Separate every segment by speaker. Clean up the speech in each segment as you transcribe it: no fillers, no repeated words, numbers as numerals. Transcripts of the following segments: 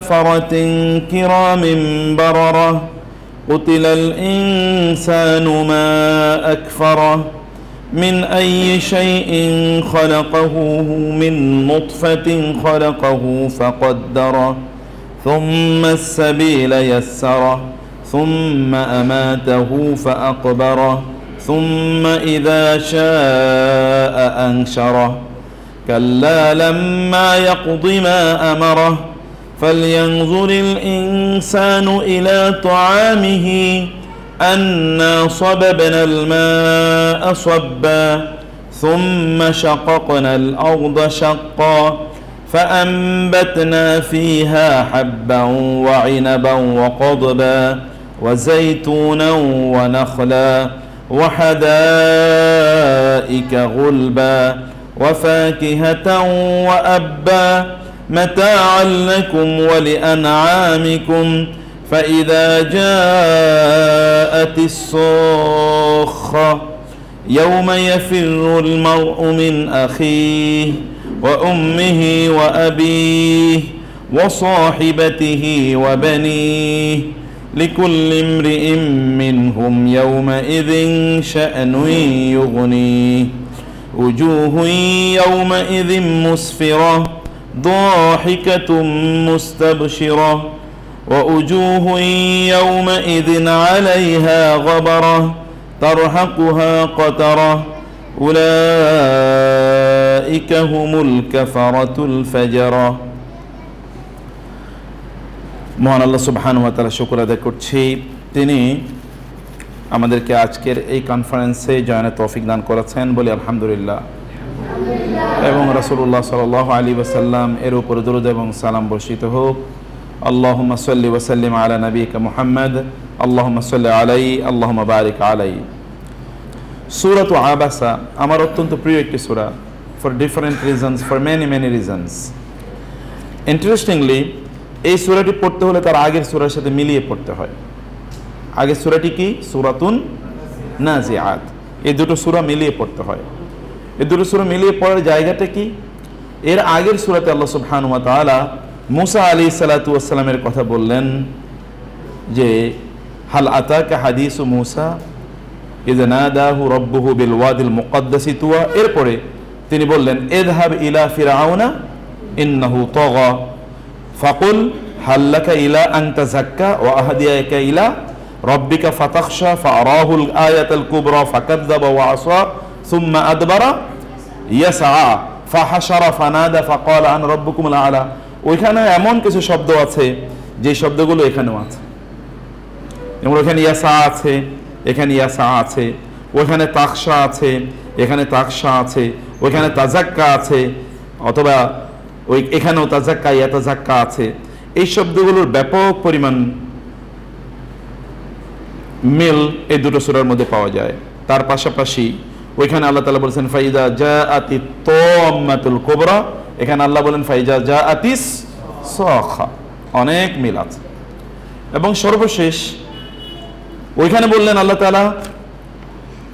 Speaker 1: فرة كرام بررة قتل الإنسان ما أكفره من أي شيء خلقه من نطفة خلقه فقدره ثم السبيل يسره ثم أماته فأقبره ثم إذا شاء أنشره كلا لما يقض ما أمره فلينظر الإنسان إلى طعامه أنا صببنا الماء صبا ثم شققنا الأرض شقا فأنبتنا فيها حبا وعنبا وقضبا وزيتونا ونخلا وحدائق غلبا وفاكهة وأبا متاعا لكم ولأنعامكم فإذا جاءت الصاخة يوم يفر المرء من أخيه وأمه وأبيه وصاحبته وبنيه لكل امرئ منهم يومئذ شأن يغنيه وجوه يومئذ مسفرة ضاحكة مستبشرة ووجوه يومئذ عليها غبرة ترهقها قترة أولئك هم الكفرة الفجرة মহান আল্লাহ সুবহানাহু ওয়া তাআলা শুকর আদায় করছি, তিনি আমাদেরকে আজকের এই কনফারেন্সে জয়েনের তৌফিক দান করেছেন বলে আলহামদুলিল্লাহ। এবং রাসূলুল্লাহ সাল্লাল্লাহু আলাইহি ওয়াসাল্লাম এর উপর দরুদ এবং সালাম বর্ষিত হোক। আল্লাহুম্মা সাল্লি ওয়া সাল্লিম আলা নাবিয়িকা মুহাম্মদ, আল্লাহুম্মা সাল্লি আলাইহি, আল্লাহুম্মা বারিক আলাইহি। সূরাতু আবাসা আমার অত্যন্ত প্রিয় একটি সূরা, for different reasons, for many reasons. Interestingly এই সূরাটি পড়তে হলে তার আগের সূরার সাথে মিলিয়ে পড়তে হয়। আগের সূরাটি কি? সূরাতুন নাজিআত। এই দুটো সূরা মিলিয়ে পড়তে হয়। এই দুটো সূরা মিলিয়ে পড়ার জায়গাটা কি? এর আগের সূরাতে আল্লাহ সুবহানাহু ওয়া তাআলা মুসা আলাইহিস সালাতু ওয়াস সালামের কথা বললেন যে হাল আতাকা হাদিসু মুসা ইয নাদাহু রাব্বুহু বিল ওয়াদিল মুকদ্দাসি তুয়া। এরপরে তিনি বললেন ইযহাব ইলা ফিরআউনা ইন্নাহু তাগা ফাকুল হাল লাকা ইলা আন তাযাক্কা ওয়া আহদিয়াকা ইলা রাব্বিকা ফাতাখশা ফাআরাহুল আয়াতাল কুবরা ফাকাযযাবা ওয়া আসা সুম্মা আদবারা ইয়াসআ ফাহাশারা ফানাদা ফাকালা আন রাব্বুকুমুল আ'লা। ওইখানে এমন কিছু শব্দ আছে যে শব্দগুলো এখানেও আছে। যেমন ওখানে ইয়াসা আছে, এখানে ইয়াসা আছে, ওখানে তাকশা আছে, এখানে তাকশা আছে, ওখানে তাজাক্কা আছে, অথবা ওই এখানেও তাজাক্কা ইয়াতাজাক্কা আছে। এই শব্দগুলোর ব্যাপক পরিমাণ মিল এই দুটো সূরার মধ্যে পাওয়া যায়। তার পাশাপাশি ওইখানে আল্লাহ তাআলা বলেছেন ফাইদা জাআতিত তাম্মাতুল কুবরা, এখানে আল্লাহ বলেন ফাইজা জাআতিস সাখা। অনেক মিল আছে। এবং সর্বশেষ ওইখানে বললেন আল্লাহ তাআলা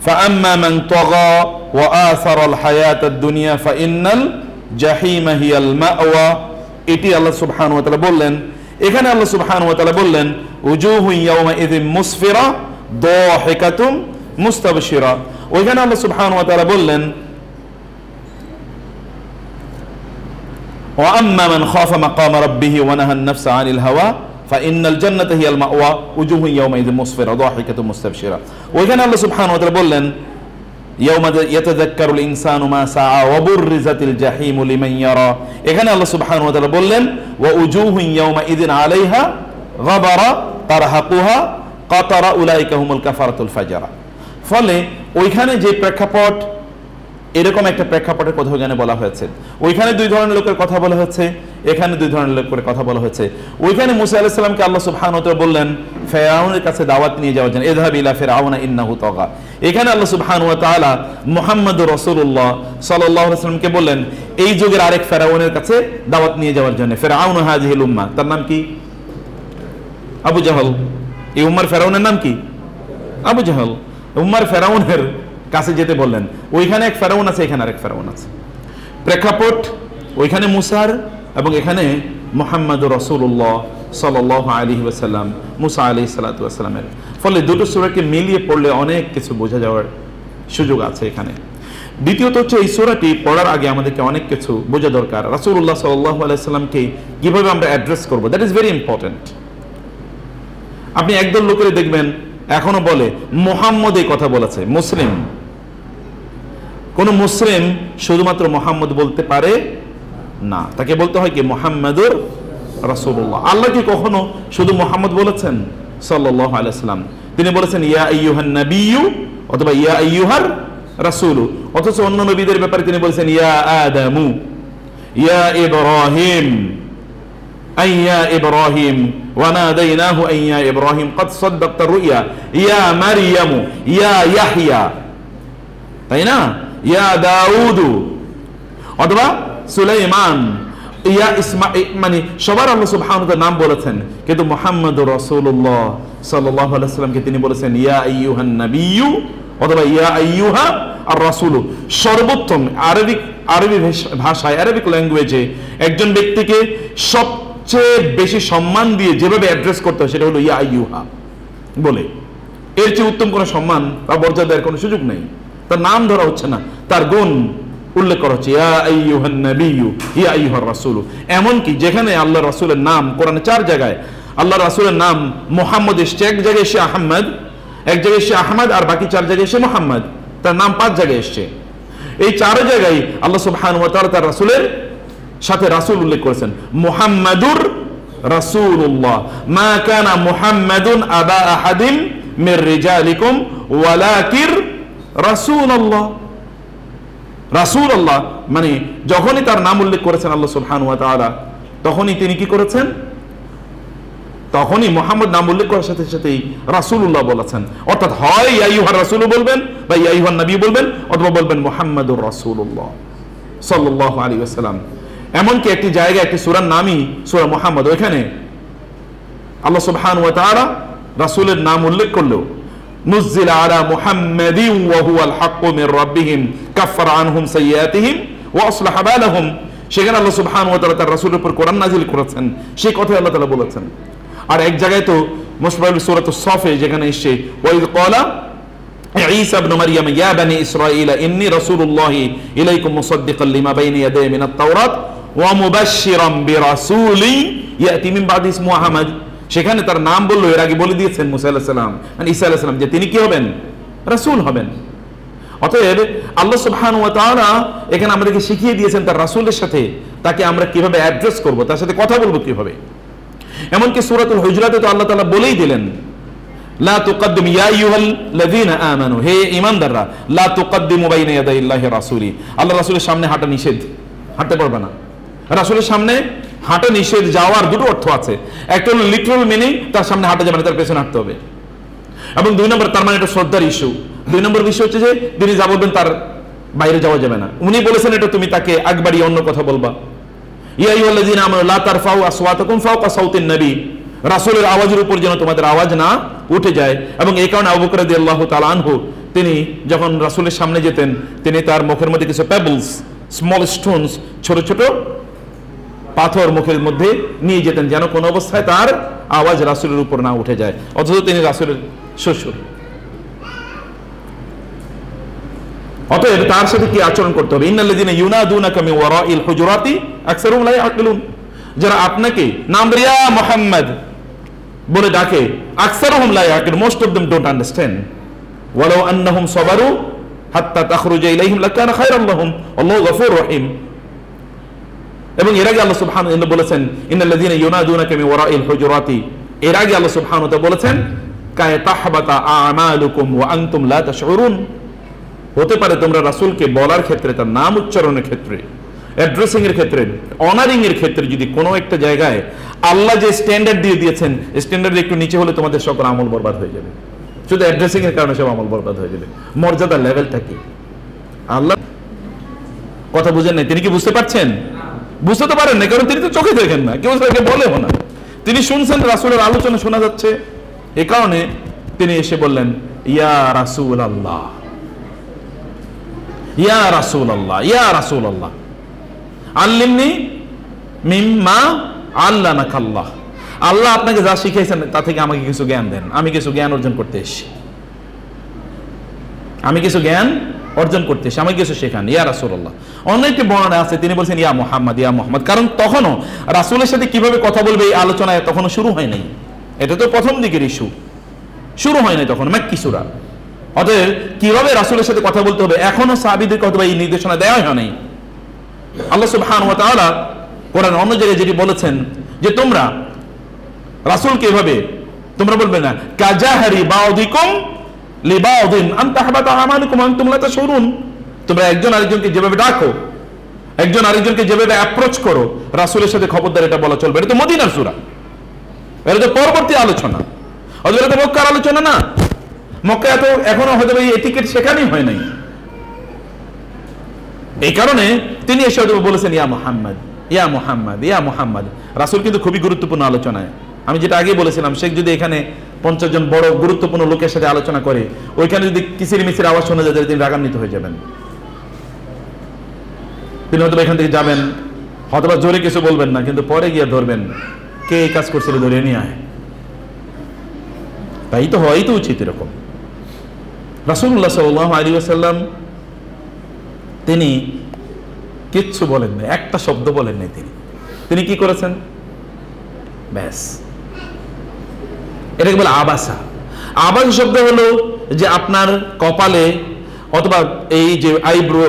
Speaker 1: ফাআম্মা মান তাগা ওয়া আসারাল হায়াতাদ দুনিয়া ফাইন্নাল জাহিমা হিয়াল মাওয়া। এটি আল্লাহ সুবহানাহু ওয়া তাআলা বললেন। এখানে আল্লাহ সুবহানাহু ওয়া তাআলা বললেন উজুহু ইয়াওমাইযিন মুসফিরা দাহিকাতুম মুস্তাবশিরা। ওইখানে আল্লাহ সুবহানাহু ওয়া তাআলা বললেন ওয়া আম্মা মান খাফা মাকামা রাব্বিহি ওয়া নাহা আন-নাফসা আনিল হাওয়া ফাইন্নাল জান্নাতা হিয়াল মাওয়া উজুহু ইয়াওমাইযিন মুসফিরা দাহিকাতুম মুস্তাবশিরা। ওইখানে আল্লাহ সুবহানাহু ওয়া তাআলা বললেন ইয়াওমা ইয়াতাযাক্কারুল ইনসানু মা সাআ ওয়া বুররিজাতিল জাহিমু লিমান ইয়ারা। এখানে আল্লাহ সুবহানাহু ওয়া তাআলা বললেন ওয়া উজুহু ইয়াওমাইযিন আলাইহা গাবারা তারহাকুহা কাতারা উলাইকা হুমুল কাফারাতুল ফাজরা। ফলে ওইখানে যে প্রেক্ষাপট, এরকম একটা প্রেক্ষাপটের কথা ওইখানে বলা হয়েছে। ওইখানে দুই ধরনের লোকের কথা বলা হয়েছে, এখানে দুই ধরনের লোকের কথা বলা হয়েছে। ওইখানে মুসা আলাইহিস সালামকে আল্লাহ সুবহানাহু ওয়া তাআলা বললেন ফিরআউনের কাছে দাওয়াত নিয়ে যাওয়ার জন্য, ইযহাব ইলা ফিরআউনা ইন্নাহু তাগা। এখানে আল্লাহ সুবহানাহু ওয়া তাআলা মুহাম্মদুর রাসূলুল্লাহ সাল্লাল্লাহু আলাইহি ওয়াসাল্লামকে বললেন এই যুগের আরেক ফিরআউনের কাছে দাওয়াত নিয়ে যাওয়ার জন্য। ফিরআউন হাযিহিল উম্মাহ, তার নাম কি? আবু জাহল। এই উম্মার ফিরআউনের নাম কি? আবু জাহল। উম্মার ফিরআউনের কাছে যেতে বললেন। ওইখানে এক ফেরাউন আছে, এখানে আরেক ফেরাউন আছে। প্রেক্ষাপট ওইখানে মুসার এবং এখানে মুহাম্মাদুর রাসূলুল্লাহ সাল্লাল্লাহু আলাইহি ওয়াসাল্লাম, মুসা আলাইহিস সালাতু ওয়াসালামের। ফলে দুটো সূরাকে মিলিয়ে পড়লে অনেক কিছু বোঝা যাওয়ার সুযোগ আছে এখানে। দ্বিতীয়ত হচ্ছে এই সূরাটি পড়ার আগে আমাদেরকে অনেক কিছু বোঝা দরকার। রাসূলুল্লাহ সাল্লাল্লাহু আলাইহি ওয়াসাল্লামকে কিভাবে আমরা অ্যাড্রেস করব, দ্যাট ইজ ভেরি ইম্পর্টেন্ট। আপনি একদল লোকের দেখবেন এখনো বলে মুহাম্মদ এই কথা বলেছে, মুসলিম। কোন মুসলিম শুধুমাত্র মুহাম্মদ বলতে পারে না, তাকে বলতে হয় কি মুহাম্মাদুর রাসূলুল্লাহ। আল্লাহ কি কখনো শুধু মুহাম্মদ বলেছেন সাল্লাল্লাহু আলাইহি ওয়াসাল্লাম? তিনি বলেছেন ইয়া আইয়ুহান নাবিয়্যু অথবা ইয়া আইয়ুহার রাসূলু। অথচ অন্য নবীদের ব্যাপারে তিনি বলেছেন ইয়া আদামু, ইয়া ইব্রাহিম, আইয়া ইব্রাহিম ওয়া নাদাইনাহু আইয়া ইব্রাহিম ক্বাদ সাদ্দাকতা রুইয়া, ইয়া মারইয়ামু, ইয়া ইয়াহইয়া, তাই না? ইয়া দাউদু অথবা সুলাইমান, ইয়া ইসমাঈল, মানে সবার আল্লাহ সুবহানাহু ওয়া তাআলা নাম বলেছেন, কিন্তু মুহাম্মাদুর রাসূলুল্লাহ সাল্লাল্লাহু আলাইহি ওয়াসাল্লামকে তিনি বলেছেন ইয়া আইয়ুহান নাবিয়্যু অথবা ইয়া আইয়ুহা আর রাসূলু। সর্বোত্তম আরবি ভাষায়, আরবিক ল্যাঙ্গুয়েজে একজন ব্যক্তিকে সবচেয়ে বেশি সম্মান দিয়ে যেভাবে অ্যাড্রেস করতে হয় সেটা হলো ইয়া আইয়ুহা বলে। এর চেয়ে উত্তম কোনো সম্মান বা মর্যাদার কোনো সুযোগ নেই। তার নাম ধরা হচ্ছে না, তার গুণ উল্লেখ করা হচ্ছে ইয়া আইয়ুহান নাবিয়্যু ইয়া আইয়ুহার রাসূলু। এমনকি যেখানে আল্লাহ রাসূলের নাম কোরআনে 4 জায়গায় আল্লাহ রাসূলের নাম মুহাম্মদ এসেছে, এক জায়গায় এসে আহমদ, এক জায়গায় এসে আহমদ, আর বাকি 4 জায়গায় এসে মুহাম্মদ। তার নাম 5 জায়গায় এসেছে। এই 4 জায়গায় আল্লাহ সুবহানাহু ওয়া তাআলা তার রাসূলের সাথে রাসূল উল্লেখ করেছেন, মুহাম্মাদুর রাসূলুল্লাহ। মা কানা মুহাম্মাদুন আবা আহাদিন মির রিজালিকুম ওয়ালাকিন রাসূলুল্লাহ। রাসূলুল্লাহ মানে যখনই তার নাম উল্লেখ করেছেন আল্লাহ সুবহানাহু ওয়া তাআলা, তখনই তিনি কি করেছেন? তখনই মুহাম্মদ নাম উল্লেখ করার সাথে সাথেই রাসূলুল্লাহ বলেছেন। অর্থাৎ হয় ইয়া আইয়ুহার রাসূলু বলবেন বা ইয়া আইয়ুহান নবী বলবেন, অথবা বলবেন মুহাম্মাদুর রাসূলুল্লাহ সাল্লাল্লাহু আলাইহি ওয়াসাল্লাম। এমনকি একটি জায়গায় একটি সূরার নামই সূরা মুহাম্মদ, ওখানে আল্লাহ সুবহানাহু ওয়া তাআলা রাসূলের নাম উল্লেখ করলেও নুজ্জিলা আলা মুহাম্মাদিন ওয়া হুয়াল হাক্কু মির রাব্বিহিম কাফারা আনহুম সাইয়্যাতিহিম ওয়া আসলাহা বালাহুম, সেখানে আল্লাহ সুবহানাহু ওয়া তাআলা তার রাসূলের উপর কোরআন নাযিল করেছেন, সেই কথাই আল্লাহ তাআলা বলেছেন। আর এক জায়গায় তো মুশবাহিল সূরাতুস সাফে যেখানে এসেছে ওয়া ইয ক্বালা ঈসা ইবনে মারইয়াম ইয়া বনি ইসরাঈলা ইন্নী রাসূলুল্লাহি ইলাইকুম মুসাদ্দিকান লিমা বাইনা ইয়াদাইহি মিনাত তাওরাত ওয়া মুবাশশিরান বিরাসূলিন ইয়াতি মিন বাদি ইসমুহু আহমদ। সেখানে তার নাম বললো, এর আগে বলে দিয়েছেন মুসা আলাইহিস সালাম, মানে ঈসা আলাইহিস সালাম, যে তিনি কি হবেন? রাসূল হবেন। অতএব আল্লাহ সুবহানাহু ওয়া তাআলা এখানে আমাদেরকে শিখিয়ে দিয়েছেন তার রাসূলের সাথে তাকে আমরা কিভাবে অ্যাড্রেস করব, তার সাথে কথা বলবো কিভাবে। এমনকি সূরাতুল হুজুরাতে তো আল্লাহ তাআলা বলেই দিলেন লা তুকদ্দিমু ইয়া আইয়ুহাল্লাযীনা আমানু, হে ঈমানদাররা, লা তুকদ্দিমু বাইনা ইয়াদাইল্লাহি রাসূলি, আল্লাহ রাসূলের সামনে হাঁটা নিষেধ, হাঁটতে পারবে না। রাসূলের সামনে হাঁটা নিষেধ, যাওয়ার দুটো অর্থ আছে। একটা হলো লিটারাল মিনিং, তার সামনে হাঁটা যাবে না, তার পেছনে হাঁটতে হবে। এবং 2 নম্বর, তার মানে এটা শ্রদ্ধার ইস্যু। 2 নম্বর বিষয় হচ্ছে যে তিনি যা বলবেন তার বাইরে যাওয়া যাবে না। উনি বলেছেন এটা তুমি তাকে একবারই অন্য কথা বলবা। ইয়া আইয়ুহাল্লাযীনা আমানু লা তারফাউ আসওয়াতাকুম ফাওকা সাওতিন নবী, রাসূলের আওয়াজের উপর যেন তোমাদের আওয়াজ না উঠে যায়। এবং এই কারণে আবু বকর রাদিয়াল্লাহু তাআলা আনহু তিনি যখন রাসূলের সামনে যেতেন, তিনি তার মুখের মধ্যে কিছু পেবলস, স্মল স্টোনস, ছোট ছোট পাথর মুখের মধ্যে নিয়ে যেতেন, যেন কোনো অবস্থায় তার আওয়াজ রাসূলের উপর না উঠে যায়, অথচ তিনি রাসূলের শ্বশুর। অতএব তার সাথে কি আচরণ করতে হবে? ইন্নাল্লাযীনা ইউনাদুনাকা মিন ওয়ারাইল হুজুরাতি আকসারুহুম লা ইয়াকিলুন, যারা আপনাকে নাম রিয়া মুহাম্মদ বলে ডাকে, আকসারুহুম লা ইয়াকিলুন, most of them don't understand. ওয়ালাউ আন্নাহুম সাবারু হাত্তা তাখরুজা ইলাইহিম লাকানা খায়রান লাহুম আল্লাহু গফুরুর রহিম। এবং এর আগে আল্লাহ সুবহানাহু ওয়া তাআলা বলেছেন ইন্নাল্লাযীনা ইউনাদুনাকা মিন ওয়ারাইল হুজুরাতি, এর আগে আল্লাহ সুবহানাহু ওয়া তাআলা বলেছেন কায় তাহবাতা আমালুকুম ওয়া আনতুম লা তাশউরুন। হতে পারে তোমরা রাসূলকে বলার ক্ষেত্রে, তার নাম উচ্চারণের ক্ষেত্রে, অ্যাড্রেসিং এর ক্ষেত্রে, অনারিং এর ক্ষেত্রে যদি কোনো একটা জায়গায় আল্লাহ যে স্ট্যান্ডার্ড দিয়ে দিয়েছেন, স্ট্যান্ডার্ড একটু নিচে হলে তোমাদের সকল আমল বরবাদ হয়ে যাবে। শুধু অ্যাড্রেসিং এর কারণে সব আমল বরবাদ হয়ে যাবে। মর্যাদার লেভেলটা কি? আল্লাহ কথা বুঝেন নাই? তিনি কি বুঝতে পারছেন? বুঝতে তো পারেন না, কারণ তিনি তো চোখে দেখেন না, কেউ তাকে বলেও না। তিনি শুনছেন রাসূলের আলোচনা শোনা যাচ্ছে, এই কারণে তিনি এসে বললেন ইয়া রাসূলুল্লাহ, ইয়া রাসূলুল্লাহ, ইয়া রাসূলুল্লাহ আল্লিমনি মিম্মা আল্লামাকাল্লাহ, আল্লাহ আপনাকে যা শিখিয়েছেন তা থেকে আমাকে কিছু জ্ঞান দেন, আমি কিছু জ্ঞান অর্জন করতে এসেছি, আমি কিছু জ্ঞান অর্জন করতে এসেছি, আমাকে কিছু শেখান ইয়া রাসূলুল্লাহ। অনেকটি বর্ণনা আছে তিনি বলছেন ইয়া মুহাম্মদ, ইয়া মুহাম্মদ, কারণ তখনও রাসূলের সাথে কিভাবে কথা বলবে এই আলোচনায় তখনও শুরু হয় নাই, এটা তো প্রথম দিকের ইস্যু, শুরু হয় নাই তখন মাক্কি সূরা। অতএব কিভাবে রাসূলের সাথে কথা বলতে হবে এখনো সাহাবীদেরকে অথবা এই নির্দেশনা দেওয়া হয় নাই। আল্লাহ সুবহানাহু ওয়া তাআলা কোরআন অন্য জায়গায় যেটি বলেছেন যে তোমরা রাসূলকে এভাবে তোমরা বলবে না কাজাহারি বাউদিকুম লিবাউদিন আন তাহবাতা আমালুকুম আনতুম লা তাশউরুন, তোমরা একজন আরেকজনকে যেভাবে ডাকো, একজন আরেকজনকে যেভাবে অ্যাপ্রোচ করো, রাসূলের সাথে খবরদার এটা বলা চলবে। এটা তো মদিনার সূরা, এটা তো পরবর্তী আলোচনা, অথবা এটা মক্কার আলোচনা না। মক্কায় তো এখনো হয়তো এই এটিকেট শেখানোই হয় নাই। এই কারণে তিনি এসে বলেছেন ইয়া মুহাম্মদ, ইয়া মুহাম্মদ, ইয়া মুহাম্মদ। রাসূল কিন্তু খুবই গুরুত্বপূর্ণ আলোচনায়, আমি যেটা আগে বলেছিলাম, শেখ যদি এখানে 50 জন বড় গুরুত্বপূর্ণ লোকের সাথে আলোচনা করে ওইখানে যদি কিসির মিসির আওয়াজ শোনা যায় তিনি রাগান্বিত হয়ে যাবেন, তিনি হয়তো এখান থেকে যাবেন, হয়তো জোরে কিছু বলবেন না, কিন্তু পরে গিয়ে ধরবেন কে এই কাজ করছিল, ধরে নিয়ে আয়। তাই তো হওয়াই তো উচিত এরকম। রাসূলুল্লাহ সাল্লাল্লাহু আলাইহি ওয়াসাল্লাম তিনি কিচ্ছু বলেন নাই, একটা শব্দ বলেন নাই। তিনি কি করেছেন? ব্যাস, এটাকে বলে আবাসা। আবাসা শব্দ হলো যে আপনার কপালে অথবা এই যে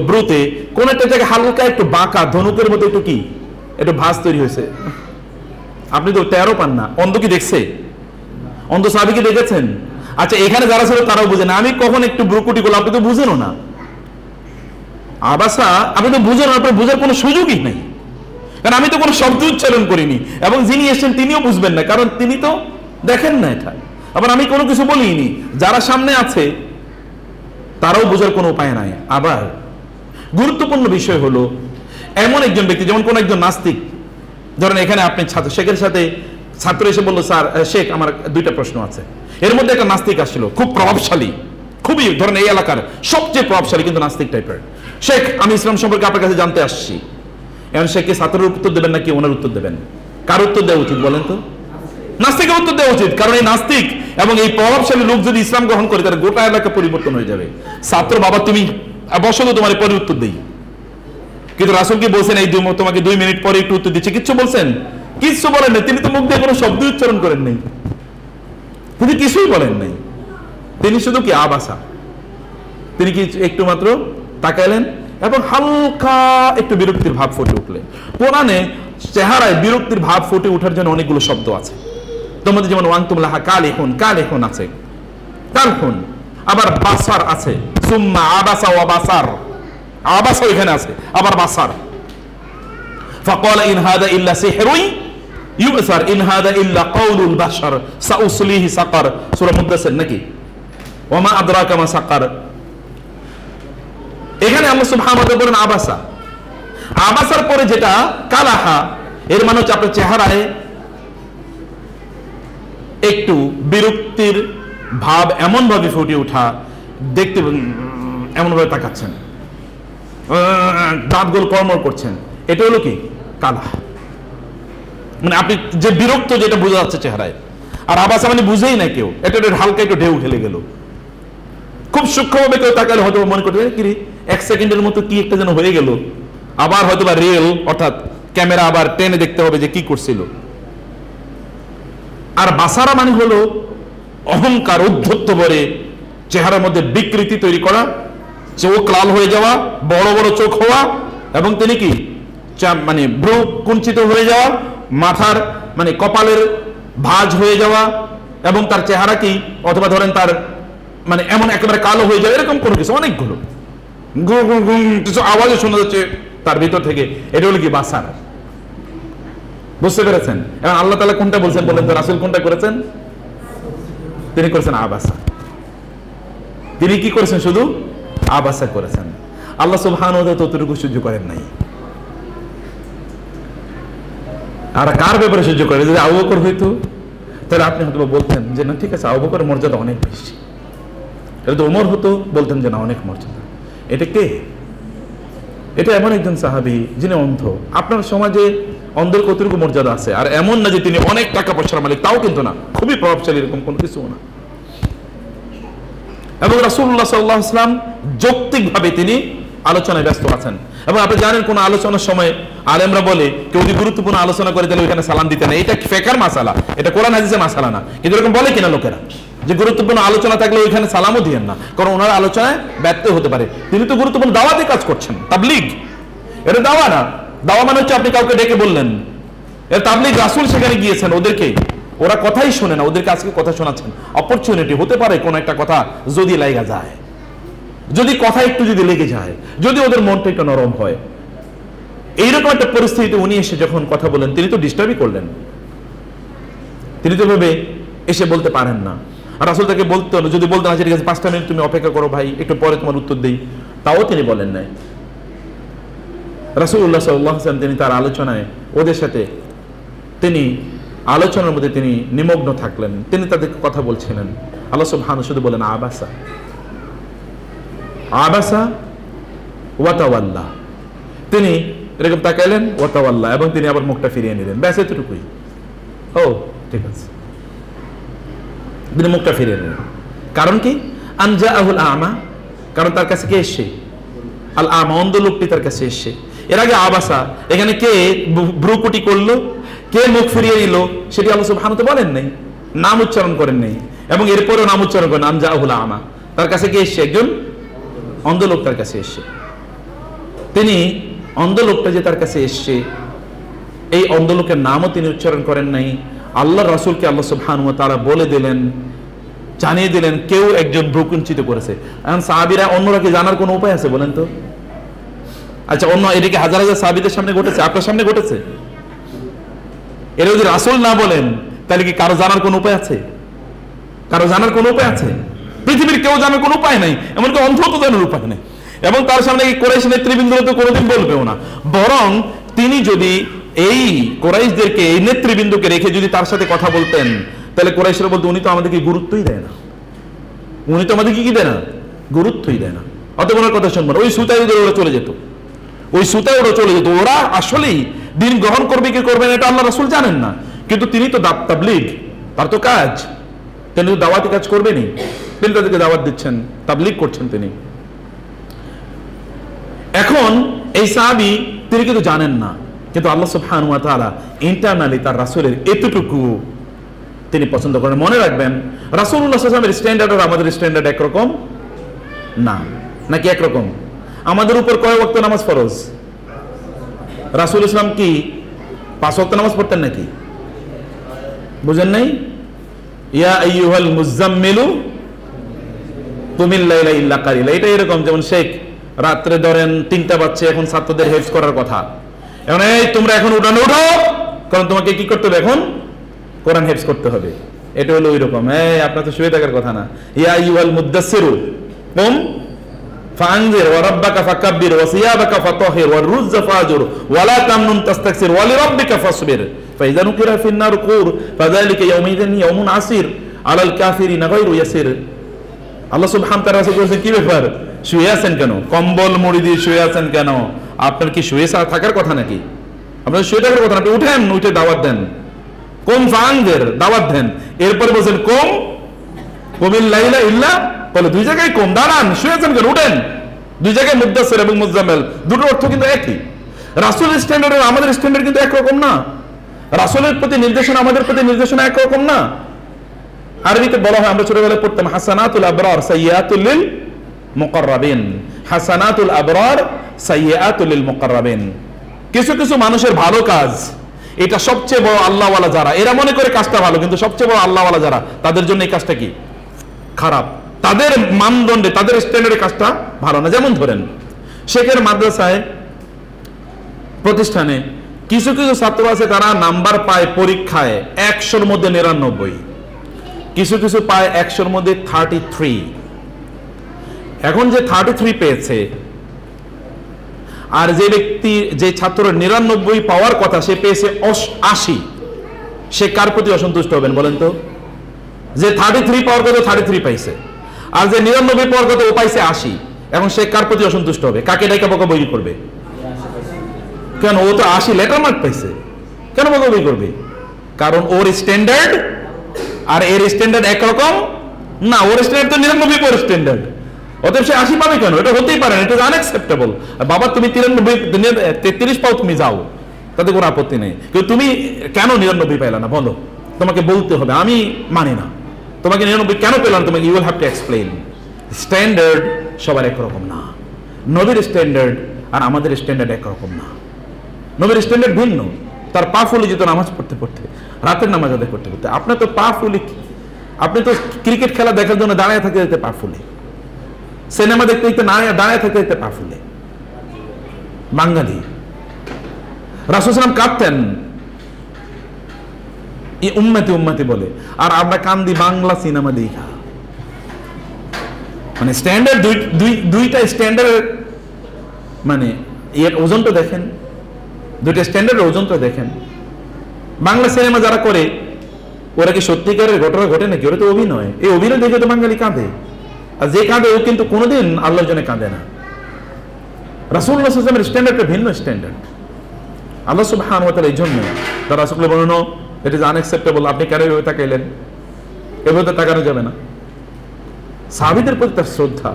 Speaker 1: ব্রুতে কোন একটা জায়গায় হালকা একটু বাঁকা ধনুকের মতো একটু কি একটু ভাঁজ তৈরি হয়েছে। আপনি তো 13 পান না, অন্ধ কি দেখছে? অন্ধ সাহাবী কি দেখেছেন? আচ্ছা, এখানে যারা ছিল তারাও বুঝেন, আমি কখন একটু ব্রুকুটি করলাম আপনি তো বুঝেনও না। আবাসা আপনি তো বুঝেন, আপনার বোঝার কোনো সুযোগই নাই, কারণ আমি তো কোনো শব্দ উচ্চারণ করিনি, এবং যিনি এসেছেন তিনিও বুঝবেন না, কারণ তিনি তো দেখেন না এটা। আবার আমি কোনো কিছু বলিনি, যারা সামনে আছে তারাও বোঝার কোনো উপায় নাই। আবার গুরুত্বপূর্ণ বিষয় হলো এমন একজন ব্যক্তি, যেমন কোন একজন নাস্তিক, ধরেন এখানে আপনি ছাত্র, শেখের সাথে ছাত্র এসে বললো স্যার শেখ আমার 2টা প্রশ্ন আছে। এর মধ্যে একটা নাস্তিক আসছিল, খুব প্রভাবশালী, খুবই ধরেন এই এলাকার সবচেয়ে প্রভাবশালী কিন্তু নাস্তিক টাইপের। শেখ আমি ইসলাম সম্পর্কে আপনার কাছে জানতে আসছি। এখন শেখকে ছাত্রের উত্তর দেবেন নাকি ওনার উত্তর দেবেন? কার উত্তর দেওয়া উচিত বলেন তো? নাস্তিকের উত্তর দেওয়া উচিত, কারণ এই নাস্তিক এবং এই প্রভাবশালী লোক যদি ইসলাম গ্রহণ করে তাহলে গোটা এলাকা পরিবর্তন হয়ে যাবে। ছাত্র বাবা তুমি বসো তো, তোমার পরে উত্তর দেই। কিন্তু রাসূল কি বলছেন এই তোমাকে 2 মিনিট পরে একটু উত্তর দিচ্ছে? কিচ্ছু বলছেন? কিচ্ছু বলেন নাই। তিনি তো মুখ দিয়ে কোনো শব্দ উচ্চারণ করেন নাই, তিনি কিছুই বলেন নাই। তিনি শুধু কি আবাসা, তিনি কি একটু মাত্র তাকাইলেন এবং হালকা একটু বিরক্তির ভাব ফুটে উঠলেন। কোরআনে চেহারায় বিরক্তির ভাব ফুটে ওঠার জন্য অনেকগুলো শব্দ আছে। তোমাদের যেমন ওয়ান্তুম লাহা কালিহুন, কালিহুন আছে, কালহুন, আবার বাসার আছে, সুম্মা আবাসা ওয়া বাসার, আবাসা এখানে আছে, আবার বাসার। ফাকালা ইন হাদা ইল্লা সিহরুন ইউসার ইন হাদা ইল্লা কাউলুল বাশার সাউসলিহি সাকার, সূরা মুদাসসির নাকি? ওয়া মা আদরাকা মা সাকার। এখানে আল্লাহ সুবহানাহু ওয়া তাআলা বলেন আবাসা। আবাসার পরে যেটা কালাহা, এর মানে হচ্ছে আপনার চেহারায় একটু বিরক্তির ভাব এমন ভাবে ফুটে ওঠা, দেখতে এমন ভাবে তাকাচ্ছেন, দাঁতগুলো কর্মর করছেন, এটা হলো কি কালাহ, মানে আপনি যে বিরক্ত যেটা বোঝা যাচ্ছে চেহারায়। আর আবাসা মানে বুঝেই না কেউ, এটা হালকা একটু ঢেউ খেলে গেল। খুব সূক্ষ্মভাবে কেউ তাকালে হয়তো মনে করতে কি 1 সেকেন্ডের মতো কি একটা যেন হয়ে গেল, আবার হয়তো বা রিয়েল অর্থাৎ ক্যামেরা আবার টেনে দেখতে হবে যে কি করছিল। আর বাসারা মানে হলো অহংকার, উদ্ধত্ত ভরে চেহারার মধ্যে বিকৃতি তৈরি করা, চোখ লাল হয়ে যাওয়া, বড় বড় চোখ হওয়া, এবং তিনি কি মানে ভ্রু কুঞ্চিত হয়ে যাওয়া, মাথার মানে কপালের ভাঁজ হয়ে যাওয়া, এবং তার চেহারা কি অথবা ধরেন তার মানে এমন একেবারে কালো হয়ে যাওয়া, এরকম কোনো কিছু অনেকগুলো কিছু আওয়াজও শোনা যাচ্ছে তার ভিতর থেকে, এটা হলো কি বাসার। বুঝতে পেরেছেন? এবং আল্লাহ তাআলা কোনটা বলছেন বলেন তো? রাসূল কোনটা করেছেন? তিনি করেছেন আবাসা। তিনি কি করেছেন? শুধু আবাসা করেছেন। আল্লাহ সুবহানাহু ওয়া তাআলা ততটুকু সহ্য করেন নাই। আর কার ব্যাপারে সহ্য করেন? যদি আবু বকর হইতো তাহলে আপনি হয়তো বলতেন যে না ঠিক আছে, আবু বকরের মর্যাদা অনেক বেশি। এটা তো ওমর হতো, বলতেন যে না অনেক মর্যাদা। এটা কে? এটা এমন একজন সাহাবী যিনি অন্ধ। আপনার সমাজে অন্ধের কতটুকু মর্যাদা আছে? আর এমন না যে তিনি অনেক টাকা পয়সার মালিক, তাও কিন্তু না, খুবই প্রভাবশালী, এরকম কোনো কিছু না। এবং রাসূলুল্লাহ সাল্লাল্লাহু আলাইহি ওয়াসাল্লাম যৌক্তিকভাবে তিনি আলোচনায় ব্যস্ত আছেন। এবং আপনি জানেন কোন আলোচনার সময় আলেমরা বলে কেউ যদি গুরুত্বপূর্ণ আলোচনা করে তাহলে ওইখানে সালাম দিতে না, এটা ফেকার মাসালা, এটা কোরআন হাদিসের মাসালা না, কিন্তু এরকম বলে কিনা লোকেরা যে গুরুত্বপূর্ণ আলোচনা থাকলে ওইখানে সালামও দিয়েন না, কারণ ওনার আলোচনায় ব্যর্থ হতে পারে। তিনি তো গুরুত্বপূর্ণ দাওয়াতে কাজ করছেন, তাবলীগ। এটা দাওয়া না, দাওয়া মানে হচ্ছে আপনি কাউকে ডেকে বললেন, এর তাবলীগ রাসূল সেখানে গিয়েছেন, ওদেরকে ওরা কথাই শোনে না, ওদেরকে আজকে কথা শোনাচ্ছেন। অপরচুনিটি হতে পারে কোন একটা কথা যদি লাগা যায়, যদি কথা একটু যদি লেগে যায়, যদি ওদের মনটা একটু নরম হয়, এইরকম একটা পরিস্থিতিতে উনি এসে যখন কথা বলেন, তিনি তো ডিস্টার্বই করলেন, তিনি তো ভাবে এসে বলতে পারেন না। আর রাসূল তাকে বলতো, যদি বলতেন আচ্ছা ঠিক আছে 5টা মিনিট তুমি অপেক্ষা করো ভাই, একটু পরে তোমার উত্তর দেই, তাও তিনি বলেন নাই। রাসূলুল্লাহ সাল্লাল্লাহু আলাইহি ওয়াসাল্লাম তিনি তার আলোচনায় ওদের সাথে তিনি আলোচনার মধ্যে তিনি নিমগ্ন থাকলেন, তিনি তাদেরকে কথা বলছিলেন। আল্লাহ সুবহানাহু শুধু বলেন আবাসা আবাসা ওয়া তাওয়াল্লা, তিনি এরকম তাকাইলেন ওয়া তাওয়াল্লা, এবং তিনি আবার মুখটা ফিরিয়ে নিলেন, ব্যাস এতটুকুই। ও ঠিক আছে, তিনি মুখটা ফিরিয়ে নিলেন। কারণ কি? আনজাআহুল আমা, কারণ তার কাছে কে এসছে? আল আমা, অন্ধ লোকটি তার কাছে এসছে। এর আগে আবাসা, এখানে কে ভ্রুকুটি করলো, কে মুখ ফিরিয়ে নিল, সেটি আল্লাহ সুবহানাহু ওয়া তাআলা বলেন নাই, নাম উচ্চারণ করেন নাই, এবং এরপরেও নাম উচ্চারণ করেন আনজাআহুল আমা। তার কাছে কে এসছে? একজন অন্ধ লোক তার কাছে এসছে। তিনি অন্ধ লোকটা যে তার কাছে এসছে, এই অন্ধ লোকের নামও তিনি উচ্চারণ করেন নাই। আল্লাহ রাসূলকে আল্লাহ সুবহানাহু ওয়া তাআলা বলে দিলেন, জানিয়ে দিলেন কেউ একজন ভ্রুকুঞ্চিত করেছে। এখন সাহাবীরা, অন্যরা কি জানার কোনো উপায় আছে বলেন তো? আচ্ছা, অন্য এদিকে হাজার হাজার সাহাবীদের সামনে ঘটেছে, আপনার সামনে ঘটেছে, এটা যদি রাসূল না বলেন তাহলে কি কারো জানার কোনো উপায় আছে? কারো জানার কোনো উপায় আছে? পৃথিবীর কেউ জানার কোনো উপায় নাই, এমনকি অন্ধ তো জানার উপায় নেই। এবং তার সামনে কুরাইশ নেতৃবৃন্দ তো কোনোদিন বলবেও না, বরং তিনি যদি এই কুরাইশদেরকে, এই নেতৃবৃন্দকে রেখে যদি তার সাথে কথা বলতেন, তাহলে কুরাইশরা বলতো উনি তো আমাদেরকে গুরুত্বই দেয় না, উনি তো আমাদেরকে কি দেয় না, গুরুত্বই দেয় না, অতএব ওনার কথা শুনবো না। ওই সুতায় ওরা চলে যেত, ওই সুতায় ওরা চলে যেত। ওরা আসলেই দিন গ্রহণ করবে কি করবে না এটা আল্লাহ রাসূল জানেন না, কিন্তু তিনি তো তাবলীগ, তার তো কাজ, তিনি তো দাওয়াতি কাজ করবেনই, তিনি তাদেরকে দাওয়াত দিচ্ছেন, তাবলীগ করছেন তিনি। এখন এই সাহাবী তিনি কিন্তু জানেন না, কিন্তু আল্লাহ সুবহানাহু ওয়া তাআলা ইন্টারনালি তার রাসূলের এতটুকু তিনি পছন্দ করেন। মনে রাখবেন, রাসূলুল্লাহ সাল্লাল্লাহু আলাইহি ওয়াসাল্লামের স্ট্যান্ডার্ড আর আমাদের স্ট্যান্ডার্ড একরকম না, নাকি একরকম? আমাদের উপর কয় ওয়াক্ত নামাজ ফরজ? রাসূল ইসলাম কি 5 ওয়াক্ত নামাজ পড়তেন নাকি? বুঝেন নাই? ইয়া আইয়ুহাল মুযাম্মিলু কুমিল লাইলা ইল্লা কালিলা, এটা এরকম যেমন শেখ রাত্রে ধরেন 3টা বাজছে, এখন ছাত্রদের হেফজ করার কথা, এখন এই তোমরা এখন উঠানো উঠো, কারণ তোমাকে কি করতে হবে, এখন কোরআন হেফজ করতে হবে। এটা হলো ওই রকম, এই আপনার তো শুয়ে থাকার কথা না। ইয়া আইয়ুহাল মুদাসসিরু কুম ফাআনজির ওয়া রাব্বাকা ফাকাব্বির ওয়া সিয়াবাকা ফাতাহির ওয়ার রুজ্জা ফাজুর ওয়া লা তামনুন তাস্তাকসির ওয়া লিরাব্বিকা ফাসবির ফাইযা নুকিরা ফিন নার কুর ফাযালিকা ইয়াউমাইযিন ইয়াউমুন আসির আলাল কাফিরিনা গায়রু ইয়াসির। আল্লাহ সুবহানাহু ওয়া তাআলা বলেছেন কি ব্যাপার, শুয়ে আছেন কেন, কম্বল মুড়ি দিয়ে শুয়ে আছেন কেন? আপনার কি শুয়ে থাকার কথা নাকি? আপনার শুয়ে থাকার কথা না, আপনি উঠেন, উঠে দাওয়াত দেন, কোন ফানদের দাওয়াত দেন। এরপর বলেন কুমিল লাইলা ইল্লা, বলে দুই জায়গায় কম, দাঁড়ান, শুয়ে আছেন কেন, উঠেন। দুই জায়গায় মুদাসসির এবং মুজাম্মিল, দুটো অর্থ কিন্তু একই। রাসূলের স্ট্যান্ডার্ড আর আমাদের স্ট্যান্ডার্ড কিন্তু একরকম না, রাসূলের প্রতি নির্দেশনা আমাদের প্রতি নির্দেশনা একরকম না। আরবিতে বলা হয়, আমরা ছোটবেলায় পড়তাম হাসানাতুল আবরার সাইয়্যাতুল লিল মুকাররাবিন, হাসানাতুল আবরার সাইয়্যাতুল লিল মুকাররাবিন। কিছু কিছু মানুষের ভালো কাজ, এটা সবচেয়ে বড় আল্লাহওয়ালা যারা, এরা মনে করে কাজটা ভালো, কিন্তু সবচেয়ে বড় আল্লাহওয়ালা যারা, তাদের জন্য এই কাজটা কি খারাপ, তাদের মানদণ্ডে, তাদের স্ট্যান্ডার্ডে কাজটা ভালো না। যেমন ধরেন শেখের মাদ্রাসায়, প্রতিষ্ঠানে কিছু কিছু ছাত্র আছে, তারা নাম্বার পায় পরীক্ষায় 100-র মধ্যে 99, কিছু কিছু পায় 100-র মধ্যে 33। এখন যে 33 পেয়েছে, আর যে ব্যক্তি, যে ছাত্র 99 পাওয়ার কথা, সে পেয়েছে 80, সে কার প্রতি অসন্তুষ্ট হবেন বলেন তো? যে 33 পাওয়ার কথা 33 পাইছে, আর যে 99 পাওয়ার কথা ও পাইছে 80, এখন সে কার প্রতি অসন্তুষ্ট হবে? কাকে ডাইকা বকা বই করবে? কেন, ও তো 80 লেটার মার্ক পাইছে, কেন বকাবকি করবে? কারণ ওর স্ট্যান্ডার্ড আর এর স্ট্যান্ডার্ড একরকম না। ওর স্ট্যান্ডার্ড তো 99 স্ট্যান্ডার্ড, অতএব সে 80 পাবে কেন? এটা হতেই পারে না, এটা আনএক্সেপ্টেবল। বাবা তুমি 93 পাও, তুমি যাও, তাতে কোনো আপত্তি নেই। কিন্তু তুমি কেন 99 পাইলা না বলো, তোমাকে বলতে হবে। আমি মানি না, তোমাকে 99 কেন পেলাম, তোমাকে you will have to explain. Standard সবার একরকম না। নবীর স্ট্যান্ডার্ড আর আমাদের স্ট্যান্ডার্ড একরকম না। নবীর স্ট্যান্ডার্ড ভিন্ন। তার পা ফুলে যেত নামাজ পড়তে পড়তে, রাতের নামাজ আদায় করতে করতে। আপনার তো পা ফুলে, আপনি তো ক্রিকেট খেলা দেখার জন্য দাঁড়িয়ে থাকতে যেতে পা ফুলে, সিনেমা দেখতে দেখতে দাঁড়িয়ে থাকতে দেখতে পা ফুলে। বাঙালি রাসূল সাল্লাল্লাহু কাঁদতেন উম্মতি উম্মতি বলে, আর আমরা কান্দি বাংলা সিনেমা দেখা। মানে স্ট্যান্ডার্ড দুইটা স্ট্যান্ডার্ড, মানে এর ওজনটা দেখেন, দুইটা স্ট্যান্ডার্ডের ওজনটা দেখেন। বাংলা সিনেমা যারা করে ওরা কি সত্যিকারের ঘটনা ঘটে নাকি? ওরা তো অভিনয়। এই অভিনয় দেখে তো বাঙালি কাঁদে, আর যে কাঁদে ও কিন্তু কোনোদিন আল্লাহর জন্য কাঁদে না। রাসূলুল্লাহ সাল্লাল্লাহু আলাইহি ওয়াসাল্লামের স্ট্যান্ডার্ডটা ভিন্ন স্ট্যান্ডার্ড। আল্লাহ সুবহানাহু ওয়া তাআলা এই জন্য তার রাসূলকে বলল ইট ইজ আনএক্সেপ্টেবল, আপনি কেন এভাবে তাকাইলেন? এভাবে তো তাকানো যাবে না। সাহাবীদের প্রতি তার শ্রদ্ধা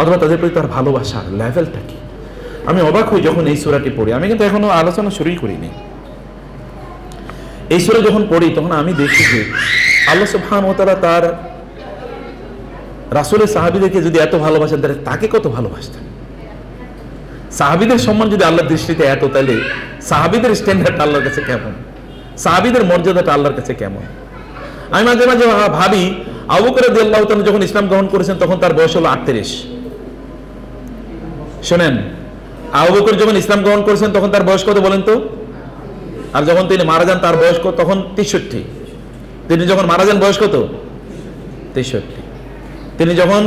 Speaker 1: অথবা তাদের প্রতি তার ভালোবাসার লেভেলটা কি? আমি অবাক হই যখন এই সূরাটি পড়ি। আমি কিন্তু এখনো আলোচনা শুরুই করিনি। এই সূরা যখন পড়ি তখন আমি দেখি যে আল্লাহ সুবহানাহু ওয়া তাআলা তার রাসূলের সাহাবীদেরকে যদি এত ভালোবাসেন, তাহলে তাকে কত ভালোবাসতেন। সাহাবীদের সম্মান যদি আল্লাহর দৃষ্টিতে এত, তাহলে সাহাবীদের স্ট্যান্ডার্ড আল্লাহর কাছে কেমন, সাহাবীদের মর্যাদাটা আল্লাহর কাছে কেমন? আমি মাঝে মাঝে ভাবি, আবু বকর রাদিয়াল্লাহু তাআলা যখন ইসলাম গ্রহণ করেছেন তখন তার বয়স হলো 38। শোনেন, আবু বকর যখন ইসলাম গ্রহণ করেছেন তখন তার বয়স কত বলেন তো? আর যখন তিনি মারা যান তার বয়স কত? তখন 63। তিনি যখন মারা যান বয়স কত? 63। তিনি যখন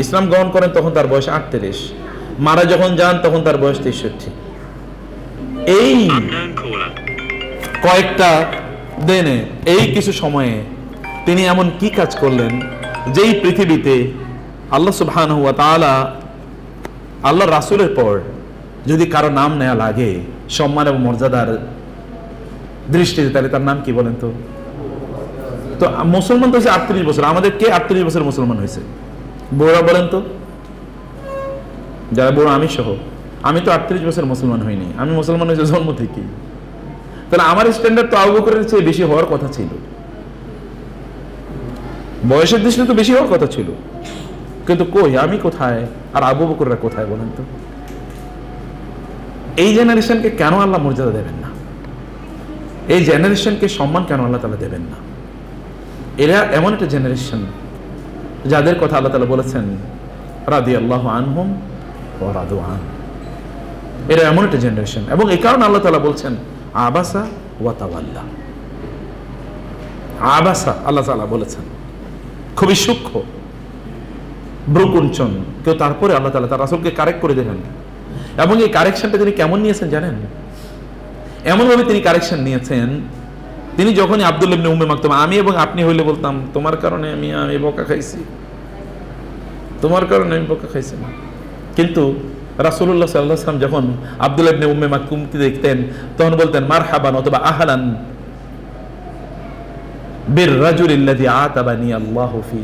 Speaker 1: ইসলাম গ্রহণ করেন তখন তার বয়স 38, মারা যখন যান তখন তার বয়স 63। এই কয়েকটা দিনে, এই কিছু সময়ে তিনি এমন কি কাজ করলেন যেই পৃথিবীতে আল্লাহ সুবহানাহু ওয়া তাআলা আল্লাহর রাসূলের পর যদি কারো নাম নেওয়া লাগে সম্মান এবং মর্যাদার দৃষ্টিতে, তাহলে তার নাম কি বলেন তো? তো মুসলমান তো হচ্ছে 38 বছর। আমাদের কে 38 বছর মুসলমান হয়েছে? বড়রা বলেন তো, যারা বড় আমি সহ। আমি তো 38 বছর মুসলমান হইনি, আমি মুসলমান হয়েছে জন্ম থেকেই। তাহলে আমার স্ট্যান্ডার্ড তো আবু বকরের চেয়ে বেশি হওয়ার কথা ছিল, বয়সের দৃষ্টিতে তো বেশি হওয়ার কথা ছিল। কিন্তু কই, আমি কোথায় আর আবু বকররা কোথায় বলেন তো? এই জেনারেশনকে কেন আল্লাহ মর্যাদা দেবেন না? এই জেনারেশনকে সম্মান কেন আল্লাহ তাআলা দেবেন না? এরা এমন একটা জেনারেশন যাদের কথা আল্লাহ তাআলা বলেছেন রাদিয়াল্লাহু আনহুম ওয়া রাদু আন। এরা এমন একটা জেনারেশন, এবং এই কারণে আল্লাহ তাআলা বলছেন আবাসা ওয়া তাওয়াল্লা। আবাসা আল্লাহ তাআলা বলেছেন, খুবই সূক্ষ্ম, ব্রুকুঞ্চন কেউ। তারপরে আল্লাহ তাআলা তার রাসূলকে কারেক্ট করে দেবেন, এবং এই কারেকশনটা তিনি কেমন নিয়েছেন জানেন? এমনভাবে তিনি কারেকশন নিয়েছেন, তিনি যখনই আব্দুল্লাহ ইবনে উম্মে মাকতুম, আমি এবং আপনি হইলে বলতাম তোমার কারণে আমি বকা খাইছি, তোমার কারণে আমি বকা খাইছি না। কিন্তু রাসূলুল্লাহ সাল্লাল্লাহু আলাইহি ওয়াসাল্লাম যখন আব্দুল্লাহ ইবনে উম্মে মাকতুমকে দেখতেন তখন বলতেন মারহাবান অথবা আহলান বির রাজুলিল্লাযী আতাবানি আল্লাহু ফি।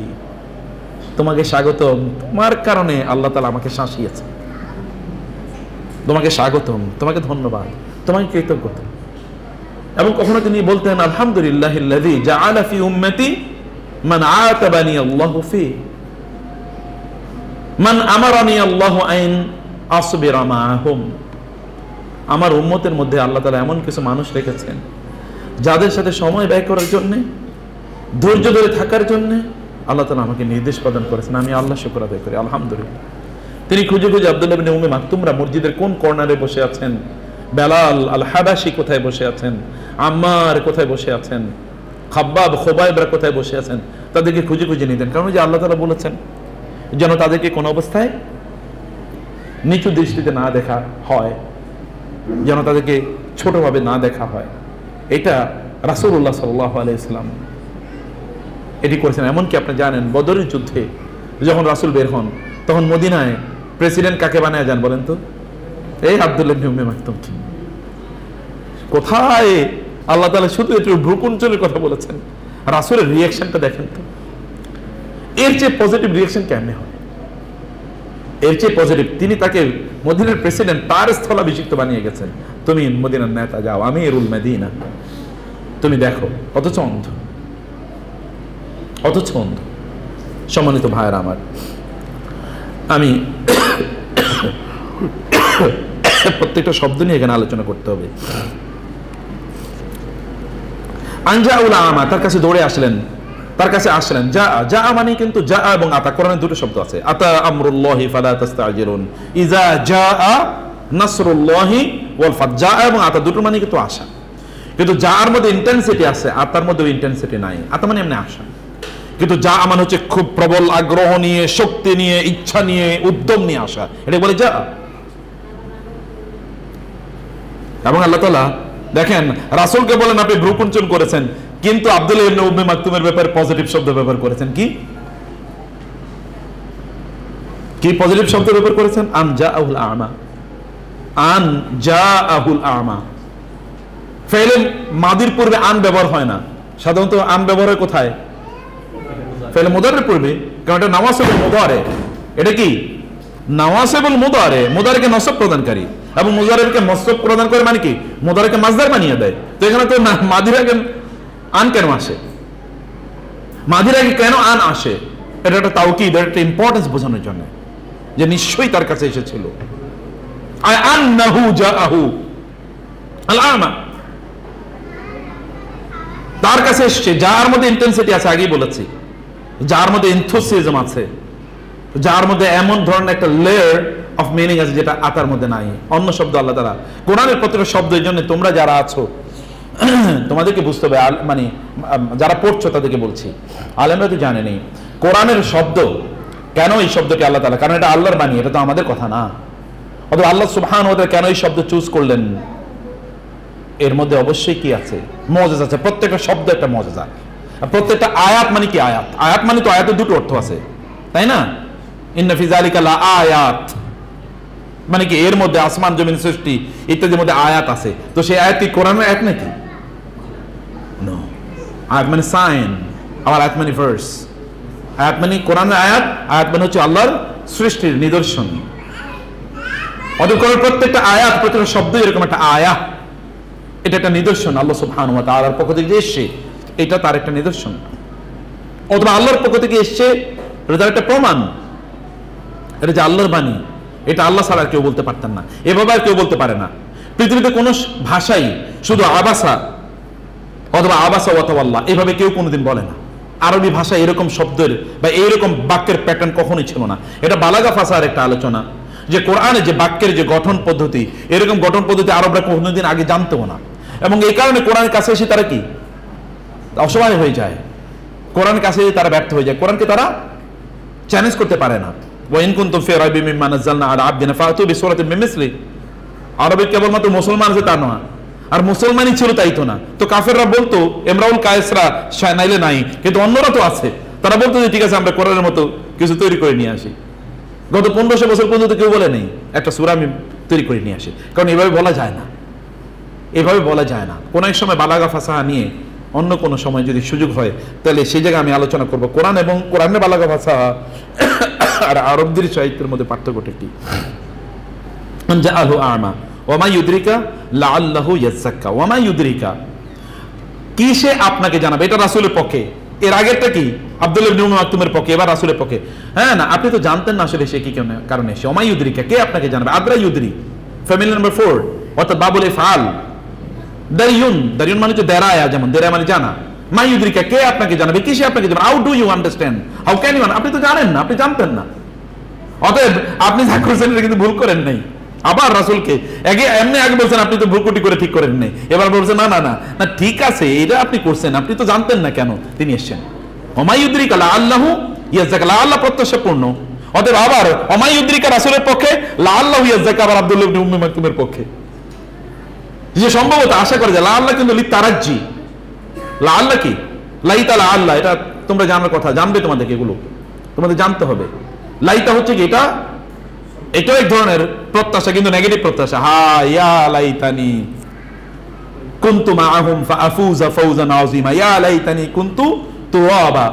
Speaker 1: তোমাকে স্বাগতম, তোমার কারণে আল্লাহ তাআলা আমাকে শাসিয়েছেন। তোমাকে স্বাগতম, তোমাকে ধন্যবাদ, তোমাকে কৃতজ্ঞতা। এবং কখনো তিনি বলতেন আলহামদুলিল্লাহিল্লাযী জাআলা ফি উম্মতি মান আতাবানি আল্লাহু ফি মান আমারানি আল্লাহু আইন আসবিরা মাআহুম। আমার উম্মতের মধ্যে আল্লাহ তাআলা এমন কিছু মানুষ রেখেছেন যাদের সাথে সময় ব্যয় করার জন্য, ধৈর্য ধরে থাকার জন্য আল্লাহ তাআলা আমাকে নির্দেশ প্রদান করেছেন। আমি আল্লাহ শুকর আদায় করি, আলহামদুলিল্লাহ। তিনি খুঁজে খুঁজে আব্দুল্লাহ ইবনে উম্মে মাকতুমরা মসজিদের কোন কর্নারে বসে আছেন, বেলাল আল হাবাশি কোথায় বসে আছেন, আম্মার কোথায় বসে আছেন, খাব্বাব খুবাইবরা কোথায় বসে আছেন, তাদেরকে খুঁজে খুঁজে নিতেন। কারণ যে আল্লাহ তাআলা বলেছেন যেন তাদেরকে কোন অবস্থায় নিচু দৃষ্টিতে না দেখা হয়, যেন তাদেরকে ছোটভাবে না দেখা হয়। এটা রাসূলুল্লাহ সাল্লাল্লাহু আলাইহি ওয়াসাল্লাম এটি করেছেন। এমনকি আপনি জানেন বদরের যুদ্ধে যখন রাসূল বের হন তখন মদিনায় প্রেসিডেন্ট কাকে বানায় যান বলেন তো? এই আব্দুল্লাহ ইবনে উম্মে মাকতুম। কোথায় আল্লাহ তাআলা শুধু একটু ভ্রুকুঞ্চনের কথা বলেছেন, রাসূলের রিয়াকশনটা দেখেন তো। এর চেয়ে পজিটিভ রিয়াকশন কেমনে হয়? এর চেয়ে পজিটিভ, তিনি তাকে মদিনার প্রেসিডেন্ট, তার স্থলাভিষিক্ত বানিয়ে গেছেন। তুমি মদিনার নেতা, যাও, আমিরুল মদিনা, তুমি দেখো। অথচ অন্ধ, অথচ অন্ধ। সম্মানিত ভাইয়েরা আমার, আমি প্রত্যেকটা শব্দ নিয়ে এখানে আলোচনা করতে হবে। আনজাউল আমা, তার কাছে দৌড়ে আসলেন, তার কাছে আসলেন। যা মানে কিন্তু যা এবং আতা, কোরআনে দুটো শব্দ আছে। আতা আমরুল্লাহি ফালা তাস্তাজিলুন, ইজা যা নাসরুল্লাহি ওয়াল ফাত। যা এবং আতা দুটো মানে কিন্তু আসা, কিন্তু যার মধ্যে ইন্টেন্সিটি আছে, আতার মধ্যে ইন্টেন্সিটি নাই। আতা মানে এমনি আসা, কিন্তু যা মানে হচ্ছে খুব প্রবল আগ্রহ নিয়ে, শক্তি নিয়ে, ইচ্ছা নিয়ে, উদ্যম নিয়ে আসা, এটা বলে যা। এবং আল্লাহ তাআলা দেখেন রাসূলকে বলেন আপনি ভ্রুকুঞ্চন করেছেন, কিন্তু আব্দুল্লাহ ইবনে উম্মে মাকতুমের ব্যাপারে পজিটিভ শব্দ ব্যবহার করেছেন। কি কি পজিটিভ শব্দ ব্যবহার করেছেন? আন জাআহুল আমা, আন জাআহুল আমা। ফেলে মাদির পূর্বে আন ব্যবহার হয় না, সাধারণত আন ব্যবহার হয় কোথায়? ফেলে মুদারের পূর্বে, কারণ এটা নাওয়াসিবুল মুদারে। এটা কি? নাওয়াসিবুল মুদারে, মুদারেকে নসব প্রদানকারী, এবং মুদারেকে নসব প্রদান করে মানে কি? মুদারেকে মাজদার বানিয়ে দেয়। তো এখানে তো মাদির আগে আন কেন আসে? মাদির আগে কেন আন আসে? এটা একটা তাওকীদ, একটা ইম্পর্টেন্স বোঝানোর জন্য যে নিশ্চয়ই তার কাছে এসেছিল। আয় আন্নাহু জাআহু আল আমা, তার কাছে এসেছে, যার মধ্যে ইন্টেন্সিটি আছে, আগেই বলেছি, যার মধ্যে এনথুসিয়াজম আছে, যার মধ্যে এমন ধরনের একটা লেয়ার অফ মিনিং আছে যেটা আতার মধ্যে নাই। অন্য শব্দ আল্লাহ তাআলা কোরআনের প্রত্যেকটা শব্দ, এই জন্য তোমরা যারা আছো তোমাদেরকে বুঝতে হবে, মানে যারা পড়ছো তাদেরকে বলছি, আলেমরা তো জানেনি কোরআনের শব্দ কেন এই শব্দটি আল্লাহ তাআলা, কারণ এটা আল্লাহর বাণী, এটা তো আমাদের কথা না। অথবা আল্লাহ সুবহানাহু ওয়া তাআলা কেন এই শব্দ চুজ করলেন, এর মধ্যে অবশ্যই কি আছে? মুজিজা আছে। প্রত্যেকটা শব্দ একটা মুজিজা। প্রত্যেকটা আয়াত মানে কি? আয়াত, আয়াত মানে তো আয়াতের দুটো অর্থ আছে, তাই না? ইন্না ফি যালিকা লা আয়াত মানে কি? এর মধ্যে আসমান জমিন সৃষ্টি ইত্যাদির মধ্যে আয়াত আছে। তো সেই আয়াত কি কোরআনের আয়াত নাকি? নো। আয়াত মানে সাইন, আবার আয়াত মানে ভার্স। আয়াত মানে কোরআনের আয়াত, আয়াত মানে হচ্ছে আল্লাহর সৃষ্টির নিদর্শন। অতএব প্রত্যেকটা আয়াত, প্রত্যেকটা শব্দ এরকম একটা আয়াত, এটা একটা নিদর্শন আল্লাহ সুবহানাহু ওয়া তাআলার পক্ষ থেকে এসেছে, এটা তার একটা নিদর্শন। অথবা আল্লাহর পক্ষ থেকে এসেছে, এটা একটা প্রমাণ, এটা যে আল্লাহর বাণী, এটা আল্লাহ ছাড়া কেউ বলতে পারতেন না, এভাবে আর কেউ বলতে পারে না। পৃথিবীতে কোন ভাষাই শুধু আবাসা অথবা আবাসা ওয়াতাওয়াল্লাহ এভাবে কেউ কোনোদিন বলে না। আরবি ভাষা এরকম শব্দের বা এইরকম বাক্যের প্যাটার্ন কখনোই ছিল না। এটা বালাগা ফাসার একটা আলোচনা, যে কোরআনে যে বাক্যের যে গঠন পদ্ধতি, এরকম গঠন পদ্ধতি আরবরা কোনোদিন আগে জানতেও না। এবং এই কারণে কোরআনের কাছে এসে তারা কি অসহায় হয়ে যায়, কোরআনের কাছে তারা ব্যর্থ হয়ে যায়, কোরআনকে তারা চ্যালেঞ্জ করতে পারে না। ওয়াইন কুনতুম ফি রাইবিম মিম্মা নাযালনা আলা আবদিনা ফাতু বিসূরাতিন মিন মিসলি। আরবে কেবলমাত্র মুসলমান আছে তা নয়, আর মুসলমানই ছিল তাই তো না। তো কাফেররা বলতো, ইমরাউল কায়েসরা নাইলে নাই, কিন্তু অন্যরা তো আছে, তারা বলতো যে ঠিক আছে আমরা কোরআনের মতো কিছু তৈরি করে নিয়ে আসি। গত 1500 বছর পর্যন্ত কেউ বলে নেই একটা সূরা আমি তৈরি করে নিয়ে আসি, কারণ এভাবে বলা যায় না, এভাবে বলা যায় না। কোন এক সময় বালাগা ফাসাহা নিয়ে অন্য কোনো সময় যদি সুযোগ হয়, তাহলে সেই জায়গায় আমি আলোচনা করব কোরআন এবং কোরআনের বালাগা ফাসাহা আর আরবদের সাহিত্যের মধ্যে পার্থক্যটা কি। জাআলহু আমা ওয়ামা ইউদরিকা লাআল্লাহু ইয়াযাক্কা। ওয়ামা ইউদরিকা, কি সে আপনাকে জানাবে? এটা রাসূলের পক্ষে। এর আগেরটা কি? আব্দুল্লাহ ইবনে উম্মে মাকতুমের পক্ষে, এবার রাসূলের পক্ষে। হ্যাঁ না, আপনি তো জানতেন না আসলে সে কি কারণে এসে। ওয়ামা ইউদরিকা, কে আপনাকে জানাবে? আদ্রা ইউদরি, ফ্যামিলি নাম্বার 4, অর্থাৎ বাবুল ইফআল। দারিয়ুন, দারিয়ুন মানে তো দেরায়া, যেমন দেরায়া মানে জানা। মা ইউদরিকা, কে আপনাকে জানাবে? কি সে আপনাকে জানাবে? How do you understand, how can you, আপনি তো জানেন না, আপনি জানতেন না। অতএব আপনি যা করছেন এটা কিন্তু ভুল করেন নাই। আবার রাসূলকে এমনি আগে বলছেন আপনি তো ভুলকুটি করে ঠিক করেন নাই, এবার বলছেন না না না না ঠিক আছে, এটা আপনি করছেন, আপনি তো জানতেন না কেন তিনি এসেছেন। ওমা ইউদরিকা লাআল্লাহু ইয়াযাক্কা, লাআল্লাহ প্রত্যাশাপূর্ণ। অতএব আবার ওমা ইউদরিকা রাসূলের পক্ষে, লাআল্লাহু ইয়াযাক্কা আবার আব্দুল্লাহ ইবনে উম্মে মাকতুমের পক্ষে, যে সম্ভবত আশা করে যায়। লাআল্লাহ কিন্তু লিতারাজ্জি, লাআল্লাহ কি লাইতা লাআল্লাহ, এটা তোমরা জানার কথা, জানবে তোমাদেরকে, এগুলো তোমাদের জানতে হবে। লাইতা হচ্ছে কি, এটাও এক ধরনের প্রত্যাশা, কিন্তু নেগেটিভ প্রত্যাশা। হা ইয়া লাইতানি, কুনতু মাআহুম ফাআফুযা ফাওজান আযীমা ইয়া লাইতানি কুনতু তুরাবা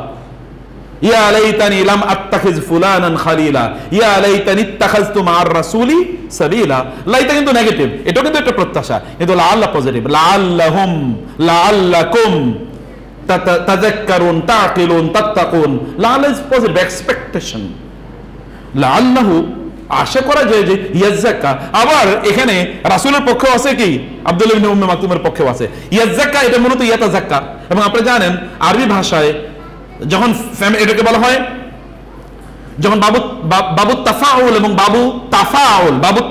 Speaker 1: ইয়া লাইতানি লাম আত্তাখিজ ফুলানান খালিলা ইয়া লাইতানি ইত্তাখাযতু মা'আর রাসূলি সাবিলা। লাইতা কিন্তু নেগেটিভ, এটাও কিন্তু একটা প্রত্যাশা, কিন্তু লাআল্লা পজিটিভ। লাআল্লাহুম লাআল্লাকুম তাযাক্কারুন তাকিলুন তাত্তাকুন। লাআল্লা ইজ পজিটিভ এক্সপেকটেশন। লাআল্লাহু আশা করা যায় যে ইয়াজ্জাক্কা। আবার এখানে রাসূলের পক্ষেও আছে কি, আব্দুল্লাহ ইবনে উম্মে মাকতুমের পক্ষেও আছে ইয়াজ্জাক্কা। এটা মূলত ইয়াতাযাক্কা। এবং আপনি জানেন আরবি ভাষায় যখন এটাকে বলা হয়, যখন বাবু তাফাউল এবং বাবু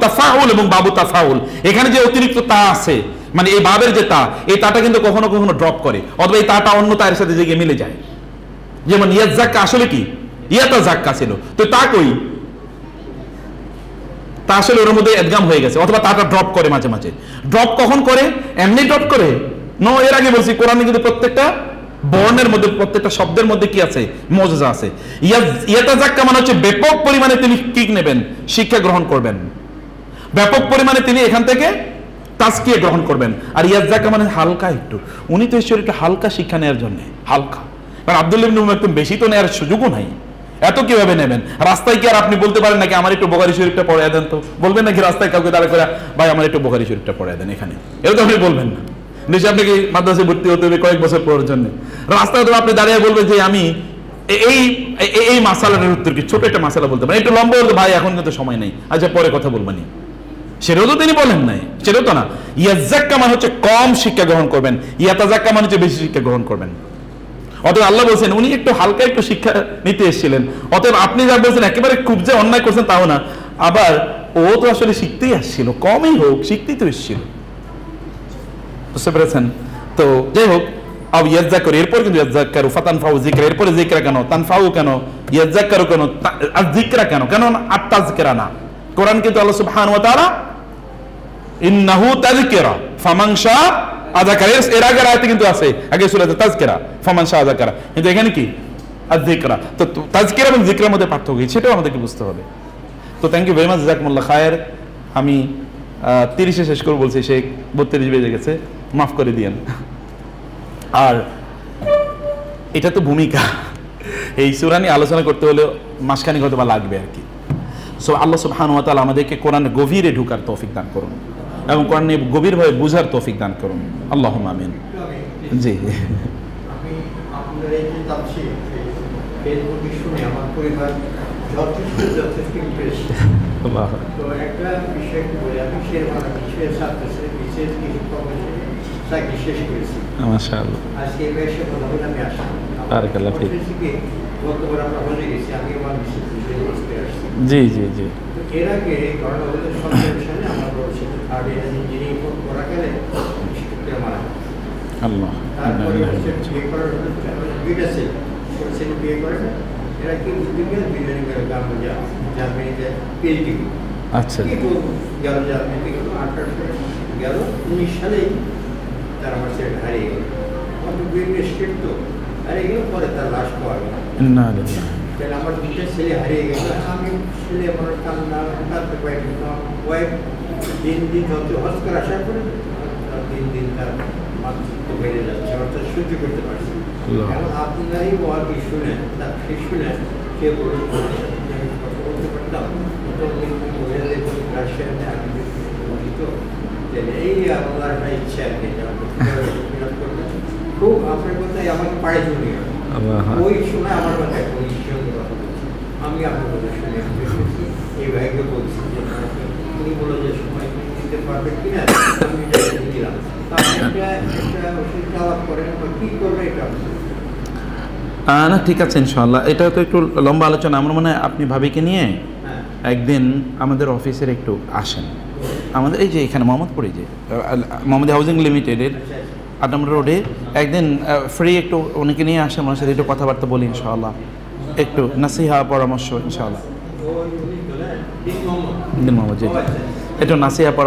Speaker 1: তাফাউল এবং বাবু তাফাউল, এখানে যে অতিরিক্ত তা আছে, মানে এই বাবের যে তা, এই তাটা কিন্তু কখনো কখনো ড্রপ করে, অথবা এই তাটা অন্য তার সাথে যে মিলে যায়। যেমন ইয়াজ্জাক্কা আসলে কি ইয়াতাযাক্কা ছিল, তো তা কই, তা আসলে ওর মধ্যে ইদগাম হয়ে গেছে, অথবা তাটা ড্রপ করে মাঝে মাঝে। ড্রপ কখন করে? এমনি ড্রপ করে নো। এর আগে বলছি কোরআনে কিন্তু প্রত্যেকটা বর্ণের মধ্যে, প্রত্যেকটা শব্দের মধ্যে কি আছে? মুজিজা আছে। ইয়াতাযাক্কা মানে হচ্ছে ব্যাপক পরিমাণে তিনি কি নেবেন? শিক্ষা গ্রহণ করবেন, ব্যাপক পরিমাণে তিনি এখান থেকে তাজকিয়া গ্রহণ করবেন। আর ইয়াতাযাক্কা মানে হালকা একটু, উনি তো এসেছেন একটু হালকা শিক্ষা নেওয়ার জন্য, হালকা। কারণ আব্দুল্লাহ ইবনে উমর একদম বেশি তো নেওয়ার সুযোগও নাই, এত কিভাবে নেবেন? রাস্তায় কি আর আপনি বলতে পারেন নাকি আমার একটু বুখারী শরীফটা পড়ায় দেন? তো বলবেন নাকি রাস্তায় কাউকে দাঁড়া করে ভাই আমার একটু বুখারী শরীফটা পড়ায় দেন এখানে? এটা তো আপনি বলবেন না। নিশ্চয় আপনাকে মাদ্রাসায় ভর্তি হতে হবে কয়েক বছর পরের জন্য। রাস্তায় তো আপনি দাঁড়িয়ে বলবেন যে আমি এই মাসালাটার উত্তর কি, ছোট একটা মাসালা বলতে পারেন, একটু লম্বা বলতে ভাই এখন কিন্তু সময় নেই, আচ্ছা পরে কথা বলবেন, সেটাও তো তিনি বলেন নাই, সেটাও তো না। ইয়াজ্জাক্কা মানে হচ্ছে কম শিক্ষা গ্রহণ করবেন, ইয়াতাযাক্কা মানে হচ্ছে বেশি শিক্ষা গ্রহণ করবেন। অতএব আল্লাহ বলছেন উনি একটু হালকা একটু শিক্ষা নিতে এসেছিলেন, অতএব আপনি যা বলছেন একেবারে খুব যে অন্যায় করছেন তাও না। আবার ও তো আসলে শিখতেই আসছিল, কমই হোক শিখতেই তো এসেছিল, বুঝতে পেরেছেন? তো যাই হোক, আও ইয়াজ্জাক্কারু, এরপর কিন্তু ইয়াজ্জাক্কারু ফাতানফাউ যিকরা, এরপরে যিকরা কেন, তানফাউ কেন, ইয়াজ্জাক্কারু কেন, আর যিকরা কেন, কেন আর তাযকিরা না? কোরআন কিন্তু আল্লাহ সুবহানাহু ওয়া তাআলা ইন্নাহু তাযকিরা ফামান শাআ আযাকারা, এর আগের আয়াতে কিন্তু আছে, আগে সূরাতে তাযকিরা ফামান শাআ আযাকারা, কিন্তু এখানে কি আয-যিকরা। তো তাযকিরা এবং যিকরার মধ্যে পার্থক্য, সেটাও আমাদেরকে বুঝতে হবে। তো থ্যাংক ইউ ভেরি মাচ, জাযাকুমুল্লাহ খায়ের। আমি 30-এ শেষ করে বলছি, সে 32 বেজে গেছে, মাফ করে দিয়েন। আর এটা তো ভূমিকা, এই সূরা নিয়ে আলোচনা করতে হলে মাসখানেক হয়তো বা লাগবে আর কি। সো আল্লাহ সুবহানাহু ওয়া তাআলা আমাদেরকে কোরআনের গভীরে ঢোকার তৌফিক দান করুন এবং কোরআন নিয়ে গভীরভাবে বুঝার তৌফিক দান করুন। আল্লাহুম্মা আমিন। জি,
Speaker 2: আমি আপনাদের এই যে তাফসীর ফেসবুকে শুনে আমার পরিবার যথেষ্ট ইন্টারেস্ট। তো একটা বিষয় কি বলি, আমি শেরবাংলা বিষয়ের ছাত্র ছিলাম, বিশেষ কিছু চাকরি শেষ করেছি মাশাআল্লাহ। আজকে এসে কথা বলে আমি আসলাম, বারাকাল্লাহ ফিক। গতবার আমরা বলে গেছি, আমি আমার বিশেষ বিষয়ে বলতে আসছি।
Speaker 1: জি জি জি।
Speaker 2: এর আগে কারণ আমাদের সন্তান আমার বড় ছিল, আর এটা ইঞ্জিনিয়ারিং করা গেলে শিক্ষকরা মারা
Speaker 1: আল্লাহ,
Speaker 2: তারপরে বিয়ে করার দুইটা ছিল, ছেলে বিয়ে করে এরা কি বিজ্ঞানী জার্মানিতে পিএইচডি। আচ্ছা, কি গেল জার্মানিতে গেল 1800 গেল, 19 সালেই তার আমার ছেলেটা হারিয়ে গেল। অত বিএনপি স্টেট তো হারিয়ে গেল, পরে তার লাশ পাওয়া গেল। তাহলে আমার দুইটা ছেলে হারিয়ে গেল, আমি ছেলে আমার কান্না কাঁদতে পারি না। ওয়াইফ দিন দিন যত হজ করে আসার পরে দিন দিন তার মাতৃত্ব বেড়ে যাচ্ছে, অর্থাৎ সহ্য করতে পারছি। এখন আপনারাই ওয়ার্কি শুনেন, তার ফিস শুনেন, সে বলতে পারতাম এই আমার ইচ্ছা আর কি, খুব আপনার কথাই আমাকে পাড়ে জমিয়ে ওই সময় আমার কথায় আমি আপনার কথা শুনে এই ভাইকে বলছি যে উনি বললো যে সময় দিতে পারবে কিনা, আমি দিলাম।
Speaker 1: না ঠিক আছে ইনশাআল্লাহ, এটা তো একটু লম্বা আলোচনা। আমার মনে হয় আপনি ভাবিকে নিয়ে একদিন আমাদের অফিসের একটু আসেন, আমাদের এই যে এখানে মোহাম্মদপুরে যে মোহাম্মদ হাউজিং লিমিটেডের 8 নম্বর রোডে একদিন ফ্রি একটু উনিকে নিয়ে আসেন, ওনার সাথে একটু কথাবার্তা বলি ইনশাআল্লাহ, একটু নাসিহা পরামর্শ ইনশাআল্লাহ। দিন মোহাম্মদ জি, একটু নাসিহা পরামর্শ